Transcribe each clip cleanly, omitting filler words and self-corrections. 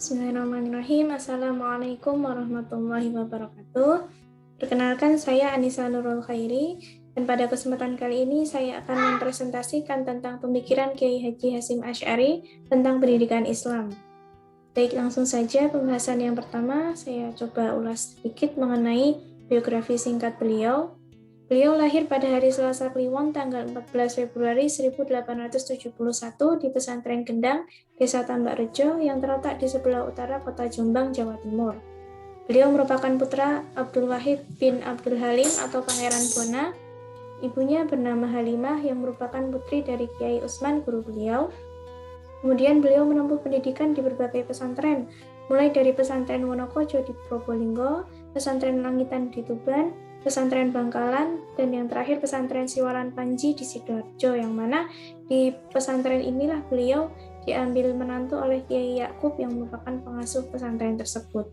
Bismillahirrahmanirrahim. Assalamualaikum warahmatullahi wabarakatuh. Perkenalkan, saya Anissa Nurul Khairi, dan pada kesempatan kali ini saya akan mempresentasikan tentang pemikiran Kiai Haji Hasyim Asy'ari tentang pendidikan Islam. Baik, langsung saja pembahasan yang pertama, saya coba ulas sedikit mengenai biografi singkat beliau. Beliau lahir pada hari Selasa Kliwon tanggal 14 Februari 1871 di Pesantren Gendang, Desa Tambak Rejo yang terletak di sebelah utara kota Jombang, Jawa Timur. Beliau merupakan putra Abdul Wahid bin Abdul Halim atau Pangeran Bona. Ibunya bernama Halimah yang merupakan putri dari Kiai Utsman, guru beliau. Kemudian beliau menempuh pendidikan di berbagai pesantren, mulai dari pesantren Wonokojo di Probolinggo, pesantren Langitan di Tuban, pesantren Bangkalan, dan yang terakhir pesantren Siwalan Panji di Sidoarjo, yang mana di pesantren inilah beliau diambil menantu oleh Kiai Yakub yang merupakan pengasuh pesantren tersebut.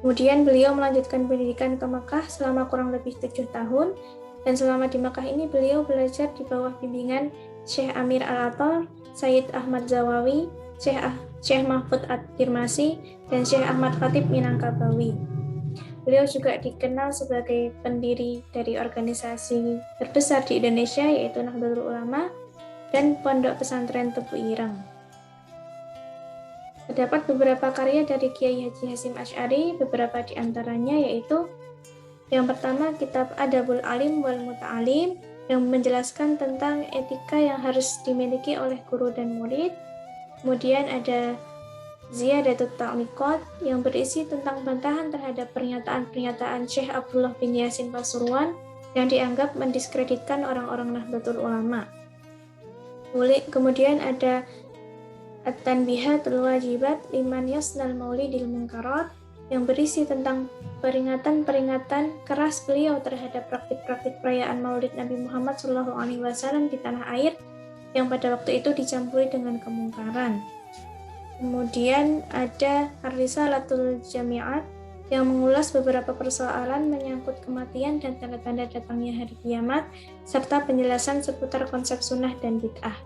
Kemudian beliau melanjutkan pendidikan ke Mekah selama kurang lebih 7 tahun, dan selama di Mekah ini beliau belajar di bawah bimbingan Syekh Amir Al-Atar, Sayyid Ahmad Zawawi, Syekh Mahfud Ad-Dirmasi, dan Syekh Ahmad Khatib Minangkabawi. Beliau juga dikenal sebagai pendiri dari organisasi terbesar di Indonesia, yaitu Nahdlatul Ulama dan Pondok Pesantren Tebu Ireng. Terdapat beberapa karya dari Kiai Haji Hasyim Asy'ari, beberapa di antaranya yaitu yang pertama kitab Adabul Alim wal Muta'alim yang menjelaskan tentang etika yang harus dimiliki oleh guru dan murid. Kemudian ada Ziyadatut Ta'liqat yang berisi tentang bantahan terhadap pernyataan-pernyataan Syekh Abdullah bin Yasin Pasuruan yang dianggap mendiskreditkan orang-orang Nahdlatul Ulama. Kemudian ada At-Tanbihatul Wajibat liman yasnal maulidil munkarat yang berisi tentang peringatan-peringatan keras beliau terhadap praktik-praktik perayaan Maulid Nabi Muhammad SAW di tanah air yang pada waktu itu dicampuri dengan kemungkaran. Kemudian ada Ar-Risalatul Jami'at yang mengulas beberapa persoalan menyangkut kematian dan tanda-tanda datangnya hari kiamat, serta penjelasan seputar konsep sunnah dan bid'ah.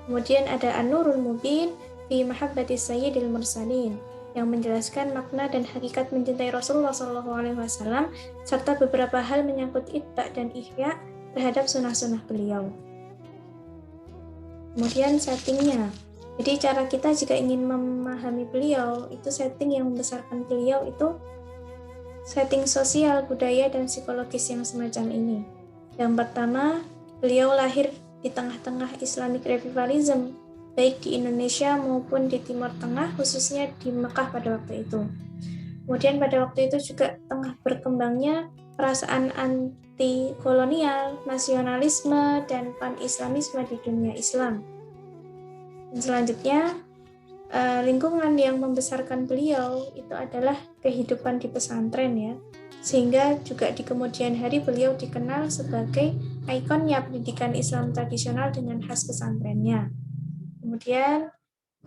Kemudian ada An-Nurul Mubin fi Mahabbati Sayyidil Mursalin yang menjelaskan makna dan hakikat mencintai Rasulullah SAW, serta beberapa hal menyangkut itba dan ihya terhadap sunnah-sunnah beliau. Kemudian settingnya. Jadi cara kita jika ingin memahami beliau, itu setting yang membesarkan beliau itu setting sosial, budaya, dan psikologis yang semacam ini. Yang pertama, beliau lahir di tengah-tengah Islamic Revivalism, baik di Indonesia maupun di Timur Tengah, khususnya di Mekah pada waktu itu. Kemudian pada waktu itu juga tengah berkembangnya perasaan anti-kolonial, nasionalisme, dan pan-islamisme di dunia Islam. Dan selanjutnya, lingkungan yang membesarkan beliau itu adalah kehidupan di pesantren ya, sehingga juga di kemudian hari beliau dikenal sebagai ikonnya pendidikan Islam tradisional dengan khas pesantrennya. Kemudian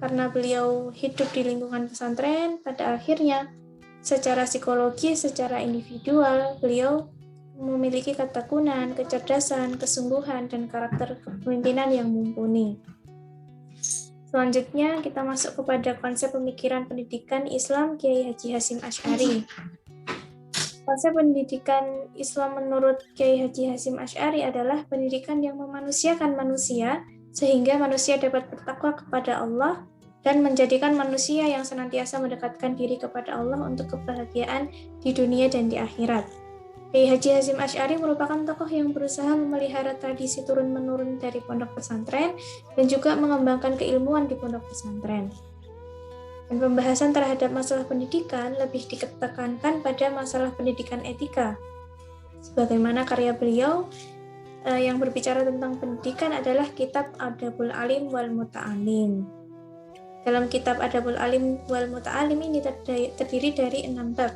karena beliau hidup di lingkungan pesantren, pada akhirnya secara psikologi, secara individual beliau memiliki ketekunan, kecerdasan, kesungguhan, dan karakter kepemimpinan yang mumpuni. Selanjutnya kita masuk kepada konsep pemikiran pendidikan Islam Kiai Haji Hasyim Asy'ari. Konsep pendidikan Islam menurut Kiai Haji Hasyim Asy'ari adalah pendidikan yang memanusiakan manusia sehingga manusia dapat bertakwa kepada Allah dan menjadikan manusia yang senantiasa mendekatkan diri kepada Allah untuk kebahagiaan di dunia dan di akhirat. Kiai Haji Hasyim Asy'ari merupakan tokoh yang berusaha memelihara tradisi turun-menurun dari pondok pesantren dan juga mengembangkan keilmuan di pondok pesantren. Dan pembahasan terhadap masalah pendidikan lebih ditekankan pada masalah pendidikan etika. Sebagaimana karya beliau yang berbicara tentang pendidikan adalah kitab Adabul Alim wal Muta'alim. Dalam kitab Adabul Alim wal Muta'alim ini terdiri dari 6 bab.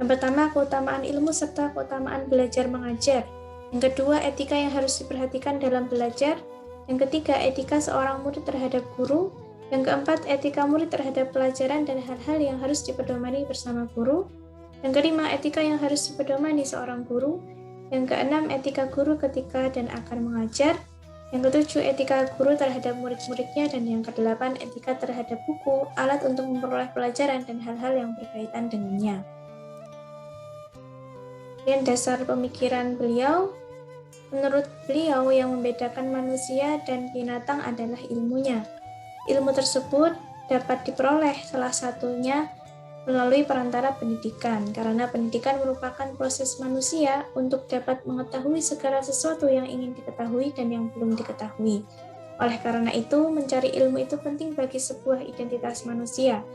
Yang pertama, keutamaan ilmu serta keutamaan belajar mengajar. Yang kedua, etika yang harus diperhatikan dalam belajar. Yang ketiga, etika seorang murid terhadap guru. Yang keempat, etika murid terhadap pelajaran dan hal-hal yang harus dipedomani bersama guru. Yang kelima, etika yang harus dipedomani seorang guru. Yang keenam, etika guru ketika dan akan mengajar. Yang ketujuh, etika guru terhadap murid-muridnya. Dan yang kedelapan, etika terhadap buku, alat untuk memperoleh pelajaran, dan hal-hal yang berkaitan dengannya. Dan dasar pemikiran beliau, menurut beliau yang membedakan manusia dan binatang adalah ilmunya. Ilmu tersebut dapat diperoleh salah satunya melalui perantara pendidikan, karena pendidikan merupakan proses manusia untuk dapat mengetahui segala sesuatu yang ingin diketahui dan yang belum diketahui. Oleh karena itu, mencari ilmu itu penting bagi sebuah identitas manusia.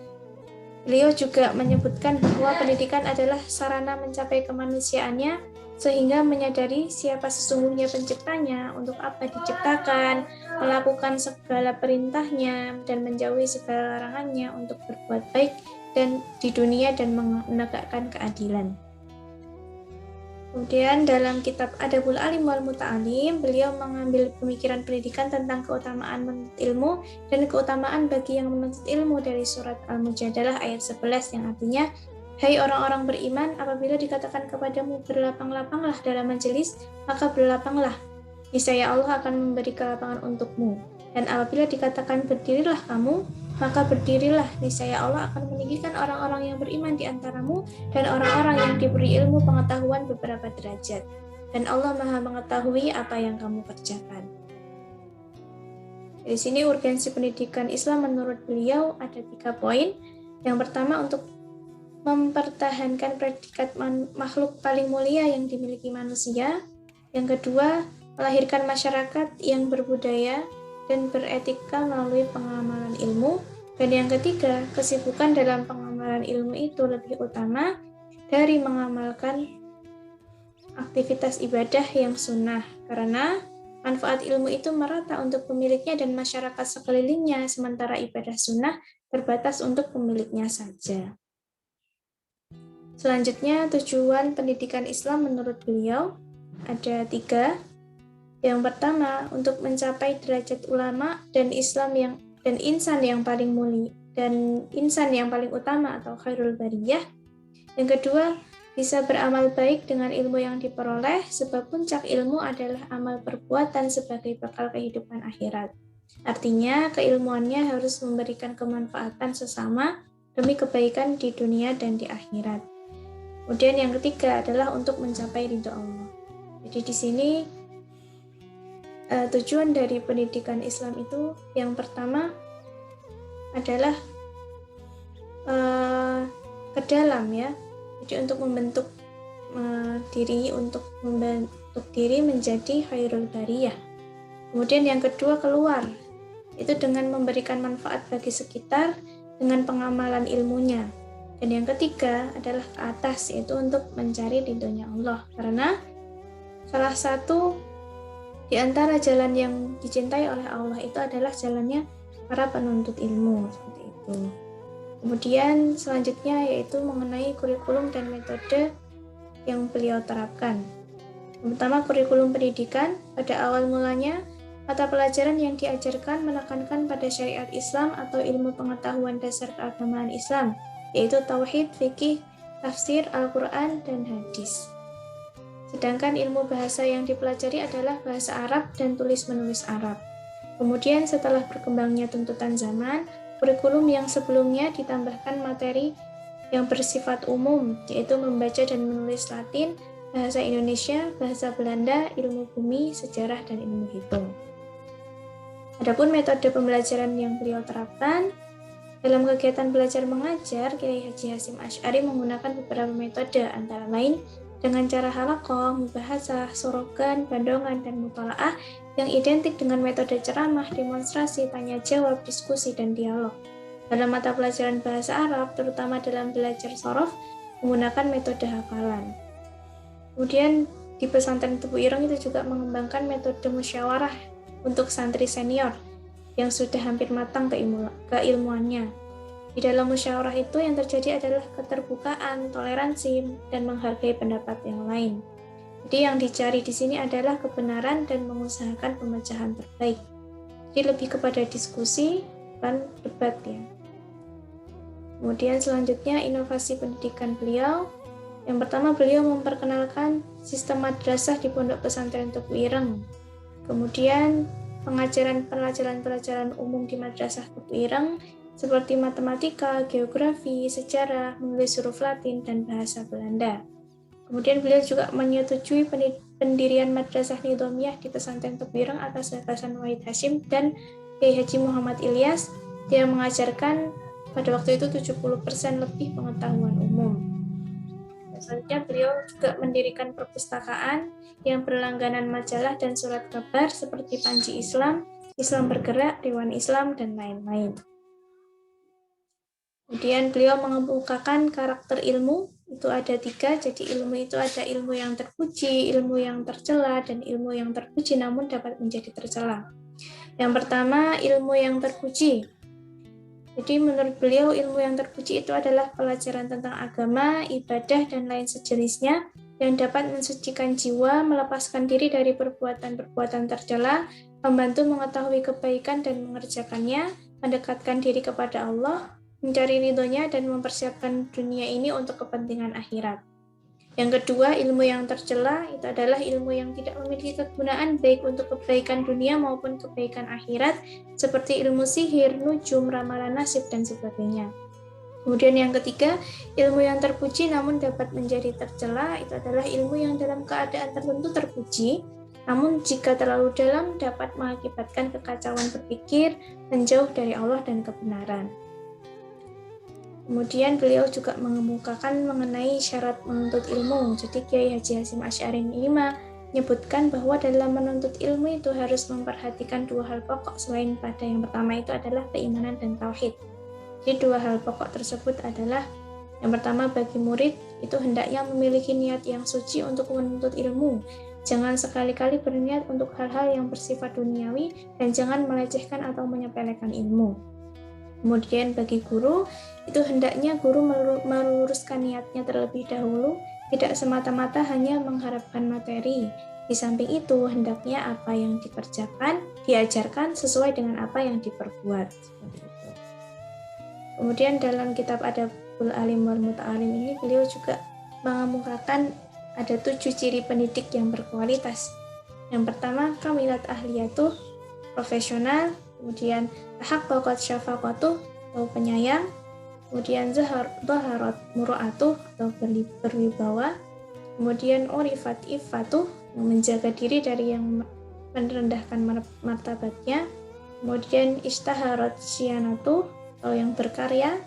Beliau juga menyebutkan bahwa pendidikan adalah sarana mencapai kemanusiaannya, sehingga menyadari siapa sesungguhnya penciptanya, untuk apa diciptakan, melakukan segala perintahnya, dan menjauhi segala larangannya untuk berbuat baik dan di dunia dan menegakkan keadilan. Kemudian dalam kitab Adabul Alim wal Muta'alim, beliau mengambil pemikiran pendidikan tentang keutamaan menuntut ilmu dan keutamaan bagi yang menuntut ilmu dari surat Al-Mujadalah ayat 11 yang artinya, hai orang-orang beriman, apabila dikatakan kepadamu berlapang-lapanglah dalam majelis, maka berlapanglah. Niscaya Allah akan memberi kelapangan untukmu. Dan apabila dikatakan berdirilah kamu, maka berdirilah, niscaya Allah akan meninggikan orang-orang yang beriman di antaramu dan orang-orang yang diberi ilmu pengetahuan beberapa derajat. Dan Allah Maha mengetahui apa yang kamu kerjakan. Di sini urgensi pendidikan Islam menurut beliau ada 3 poin. Yang pertama, untuk mempertahankan predikat makhluk paling mulia yang dimiliki manusia. Yang kedua, melahirkan masyarakat yang berbudaya dan beretika melalui pengamalan ilmu. Dan yang ketiga, kesibukan dalam pengamalan ilmu itu lebih utama dari mengamalkan aktivitas ibadah yang sunnah, karena manfaat ilmu itu merata untuk pemiliknya dan masyarakat sekelilingnya, sementara ibadah sunnah terbatas untuk pemiliknya saja. Selanjutnya, tujuan pendidikan Islam menurut beliau ada 3. Yang pertama, untuk mencapai derajat ulama dan insan yang paling mulia dan insan yang paling utama atau khairul bariyah. Yang kedua, bisa beramal baik dengan ilmu yang diperoleh, sebab puncak ilmu adalah amal perbuatan sebagai bekal kehidupan akhirat. Artinya, keilmuannya harus memberikan kemanfaatan sesama demi kebaikan di dunia dan di akhirat. Kemudian yang ketiga adalah untuk mencapai ridho Allah. Jadi di sini tujuan dari pendidikan Islam itu yang pertama adalah ke dalam ya. Jadi untuk membentuk diri menjadi khairul bariyah. Kemudian yang kedua keluar, itu dengan memberikan manfaat bagi sekitar dengan pengamalan ilmunya. Dan yang ketiga adalah ke atas, yaitu untuk mencari ridhonya Allah. Karena salah satu di antara jalan yang dicintai oleh Allah itu adalah jalannya para penuntut ilmu, seperti itu. Kemudian selanjutnya yaitu mengenai kurikulum dan metode yang beliau terapkan. Yang pertama, kurikulum pendidikan. Pada awal mulanya, mata pelajaran yang diajarkan menekankan pada syariat Islam atau ilmu pengetahuan dasar keagamaan Islam, yaitu tauhid, fikih, tafsir, Al-Quran, dan hadis. Sedangkan ilmu bahasa yang dipelajari adalah bahasa Arab dan tulis-menulis Arab. Kemudian setelah berkembangnya tuntutan zaman, kurikulum yang sebelumnya ditambahkan materi yang bersifat umum, yaitu membaca dan menulis Latin, bahasa Indonesia, bahasa Belanda, ilmu bumi, sejarah, dan ilmu hitung. Adapun metode pembelajaran yang beliau terapkan, dalam kegiatan belajar mengajar, Kiai Haji Hasyim Asy'ari menggunakan beberapa metode, antara lain dengan cara halaqah, mubahasah, sorogan, bandongan, dan mutalaah yang identik dengan metode ceramah, demonstrasi, tanya jawab, diskusi, dan dialog. Dalam mata pelajaran bahasa Arab, terutama dalam belajar sorof, menggunakan metode hafalan. Kemudian di pesantren Tebu Ireng itu juga mengembangkan metode musyawarah untuk santri senior yang sudah hampir matang keilmuannya. Di dalam musyawarah itu yang terjadi adalah keterbukaan, toleransi, dan menghargai pendapat yang lain. Jadi yang dicari di sini adalah kebenaran dan mengusahakan pemecahan terbaik. Jadi lebih kepada diskusi, bukan debat ya. Kemudian selanjutnya inovasi pendidikan beliau. Yang pertama, beliau memperkenalkan sistem madrasah di Pondok Pesantren Tebu Ireng. Kemudian pengajaran pelajaran-pelajaran umum di Madrasah Tebu Ireng seperti matematika, geografi, sejarah, menulis huruf Latin, dan bahasa Belanda. Kemudian beliau juga menyetujui pendirian Madrasah Nidhomiyah di Pesantren Tebu Ireng atas gagasan Wahid Hasyim dan Kiai Haji Muhammad Ilyas yang mengajarkan pada waktu itu 70% lebih pengetahuan umum. Selanjutnya beliau juga mendirikan perpustakaan yang berlangganan majalah dan surat kabar seperti Panji Islam, Islam Bergerak, Dewan Islam, dan lain-lain. Kemudian beliau mengemukakan karakter ilmu, itu ada 3, jadi ilmu itu ada ilmu yang terpuji, ilmu yang tercela, dan ilmu yang terpuji namun dapat menjadi tercela. Yang pertama, ilmu yang terpuji. Jadi menurut beliau ilmu yang terpuji itu adalah pelajaran tentang agama, ibadah, dan lain sejenisnya yang dapat mensucikan jiwa, melepaskan diri dari perbuatan-perbuatan tercela, membantu mengetahui kebaikan dan mengerjakannya, mendekatkan diri kepada Allah, mencari ridhonya, dan mempersiapkan dunia ini untuk kepentingan akhirat. Yang kedua, ilmu yang tercela itu adalah ilmu yang tidak memiliki kegunaan baik untuk kebaikan dunia maupun kebaikan akhirat, seperti ilmu sihir, nujum, ramalan nasib, dan sebagainya. Kemudian yang ketiga, ilmu yang terpuji namun dapat menjadi tercela itu adalah ilmu yang dalam keadaan tertentu terpuji, namun jika terlalu dalam dapat mengakibatkan kekacauan berpikir, menjauh dari Allah dan kebenaran. Kemudian beliau juga mengemukakan mengenai syarat menuntut ilmu. Jadi Kiai Haji Hasyim Asy'ari ini menyebutkan bahwa dalam menuntut ilmu itu harus memperhatikan 2 hal pokok selain pada yang pertama itu adalah keimanan dan tauhid. Jadi 2 hal pokok tersebut adalah yang pertama bagi murid itu hendaknya memiliki niat yang suci untuk menuntut ilmu. Jangan sekali-kali berniat untuk hal-hal yang bersifat duniawi dan jangan melecehkan atau menyepelekan ilmu. Kemudian bagi guru, itu hendaknya guru meluruskan niatnya terlebih dahulu, tidak semata-mata hanya mengharapkan materi. Di samping itu, hendaknya apa yang diajarkan sesuai dengan apa yang diperbuat. Kemudian dalam kitab Adabul Alim wal Muta'alim ini, beliau juga mengemukakan ada 7 ciri pendidik yang berkualitas. Yang pertama, kamilat ahliyatuh, profesional. Kemudian tahaqqaqat syafaqatuh atau penyayang, kemudian zaharat muru'atuh atau berwibawa, kemudian urifat iffatuh yang menjaga diri dari yang merendahkan martabatnya, kemudian istaharat syianatuh atau yang berkarya,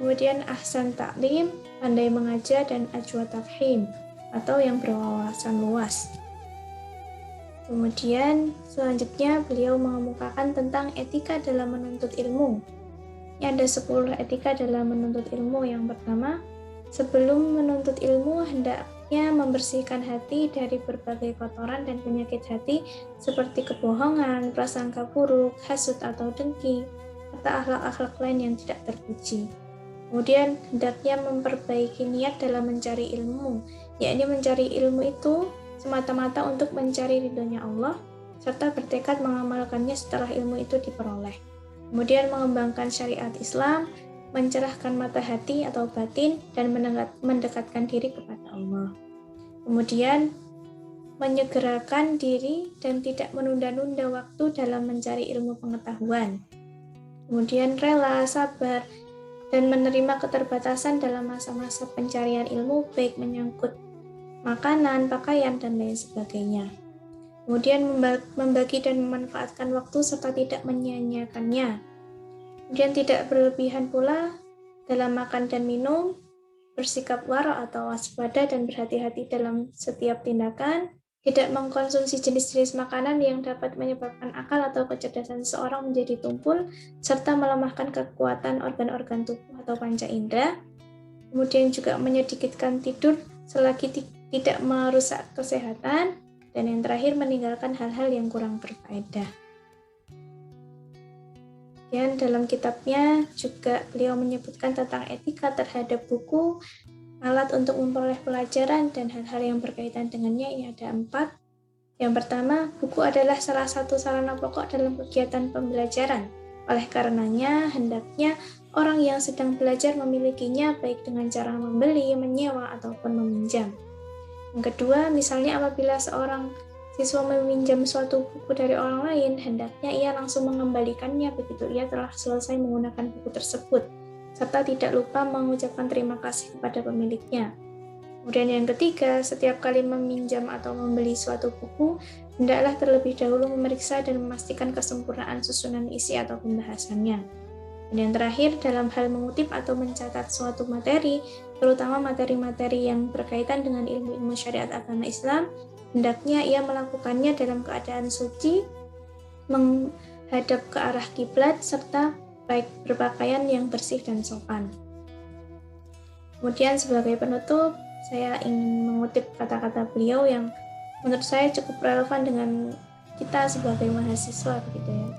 kemudian ahsan ta'lim, pandai mengajar, dan ajwa tafhim atau yang berwawasan luas. Kemudian selanjutnya beliau mengemukakan tentang etika dalam menuntut ilmu. Ini ada 10 etika dalam menuntut ilmu. Yang pertama, sebelum menuntut ilmu hendaknya membersihkan hati dari berbagai kotoran dan penyakit hati seperti kebohongan, prasangka buruk, hasud atau dengki, serta akhlak-akhlak lain yang tidak terpuji. Kemudian hendaknya memperbaiki niat dalam mencari ilmu, yakni mencari ilmu itu semata-mata untuk mencari ridhonya Allah, serta bertekad mengamalkannya setelah ilmu itu diperoleh. Kemudian mengembangkan syariat Islam, mencerahkan mata hati atau batin, dan mendekatkan diri kepada Allah. Kemudian menyegerakan diri dan tidak menunda-nunda waktu dalam mencari ilmu pengetahuan. Kemudian rela, sabar, dan menerima keterbatasan dalam masa-masa pencarian ilmu, baik menyangkut makanan, pakaian, dan lain sebagainya. Kemudian membagi dan memanfaatkan waktu serta tidak menyia-nyiakannya. Kemudian tidak berlebihan pula dalam makan dan minum, bersikap wara atau waspada dan berhati-hati dalam setiap tindakan, tidak mengkonsumsi jenis-jenis makanan yang dapat menyebabkan akal atau kecerdasan seseorang menjadi tumpul, serta melemahkan kekuatan organ-organ tubuh atau panca indera. Kemudian juga menyedikitkan tidur selagi tidak merusak kesehatan, dan yang terakhir meninggalkan hal-hal yang kurang berfaedah. Dan dalam kitabnya juga beliau menyebutkan tentang etika terhadap buku, alat untuk memperoleh pelajaran, dan hal-hal yang berkaitan dengannya. Ini ada 4. Yang pertama, buku adalah salah satu sarana pokok dalam kegiatan pembelajaran. Oleh karenanya, hendaknya orang yang sedang belajar memilikinya baik dengan cara membeli, menyewa, ataupun meminjam. Yang kedua, misalnya apabila seorang siswa meminjam suatu buku dari orang lain, hendaknya ia langsung mengembalikannya begitu ia telah selesai menggunakan buku tersebut, serta tidak lupa mengucapkan terima kasih kepada pemiliknya. Kemudian yang ketiga, setiap kali meminjam atau membeli suatu buku, hendaklah terlebih dahulu memeriksa dan memastikan kesempurnaan susunan isi atau pembahasannya. Dan yang terakhir, dalam hal mengutip atau mencatat suatu materi, terutama materi-materi yang berkaitan dengan ilmu-ilmu syariat agama Islam, hendaknya ia melakukannya dalam keadaan suci, menghadap ke arah kiblat, serta baik berpakaian yang bersih dan sopan. Kemudian sebagai penutup, saya ingin mengutip kata-kata beliau yang menurut saya cukup relevan dengan kita sebagai mahasiswa begitu ya.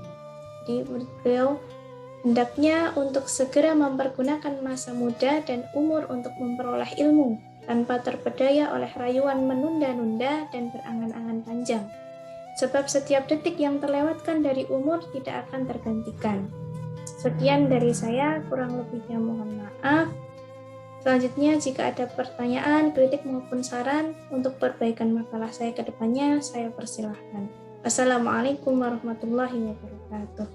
Jadi menurut beliau, hendaknya untuk segera mempergunakan masa muda dan umur untuk memperoleh ilmu tanpa terpedaya oleh rayuan menunda-nunda dan berangan-angan panjang. Sebab setiap detik yang terlewatkan dari umur tidak akan tergantikan. Sekian dari saya, kurang lebihnya mohon maaf. Selanjutnya, jika ada pertanyaan, kritik maupun saran untuk perbaikan makalah saya ke depannya, saya persilahkan. Wassalamualaikum warahmatullahi wabarakatuh.